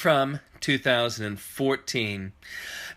from 2014.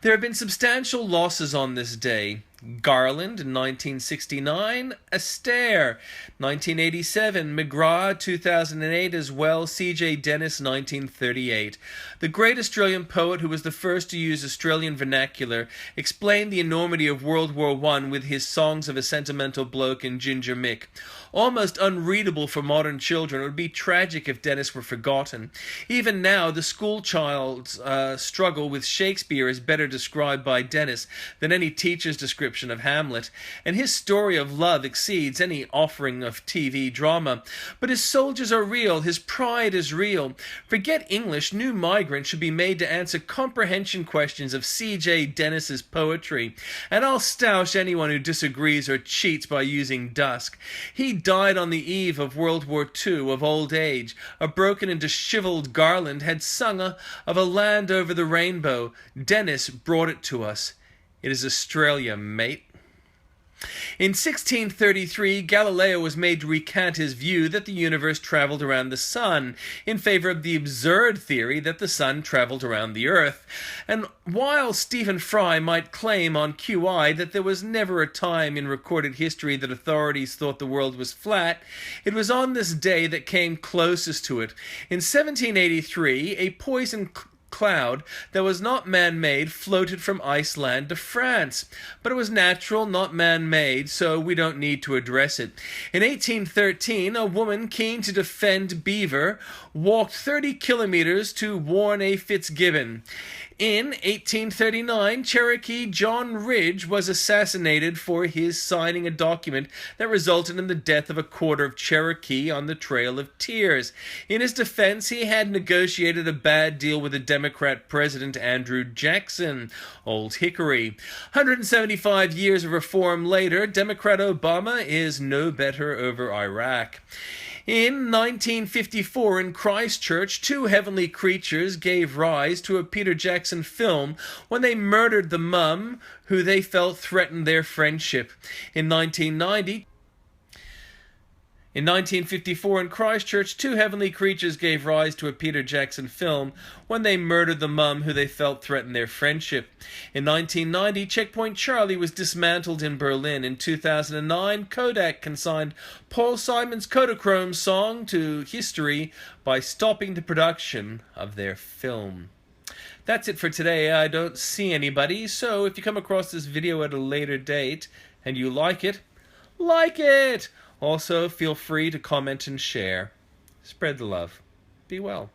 There have been substantial losses on this day. Garland in 1969, Astaire 1987, McGrath 2008 as well, C.J. Dennis 1938. The great Australian poet who was the first to use Australian vernacular explained the enormity of World War I with his songs of a sentimental bloke and Ginger Mick. Almost unreadable for modern children, it would be tragic if Dennis were forgotten. Even now, the school child's struggle with Shakespeare is better described by Dennis than any teacher's description of Hamlet, and his story of love exceeds any offering of TV drama. But his soldiers are real, his pride is real. Forget English, new migrants should be made to answer comprehension questions of C.J. Dennis's poetry. And I'll stoush anyone who disagrees or cheats by using Dusk. He died on the eve of World War II of old age. A broken and dishevelled Garland had sung of a land over the rainbow. Dennis brought it to us. It is Australia, mate. In 1633, Galileo was made to recant his view that the universe travelled around the sun in favour of the absurd theory that the sun travelled around the earth. And while Stephen Fry might claim on QI that there was never a time in recorded history that authorities thought the world was flat, it was on this day that came closest to it. In 1783, a poison cloud that was not man-made floated from Iceland to France. But it was natural, not man-made, so we don't need to address it. In 1813, a woman keen to defend beaver walked 30 kilometers to warn a Fitzgibbon. In 1839, Cherokee John Ridge was assassinated for his signing a document that resulted in the death of a quarter of Cherokee on the Trail of Tears. In his defense, he had negotiated a bad deal with the Democrat President Andrew Jackson. Old Hickory. 175 years of reform later, Democrat Obama is no better over Iraq. In 1954, in Christchurch, two heavenly creatures gave rise to a Peter Jackson film when they murdered the mum who they felt threatened their friendship. In 1954, in Christchurch, two heavenly creatures gave rise to a Peter Jackson film when they murdered the mum who they felt threatened their friendship. In 1990, Checkpoint Charlie was dismantled in Berlin. In 2009, Kodak consigned Paul Simon's Kodachrome song to history by stopping the production of their film. That's it for today. I don't see anybody, so if you come across this video at a later date and you like it, like it! Also, feel free to comment and share. Spread the love. Be well.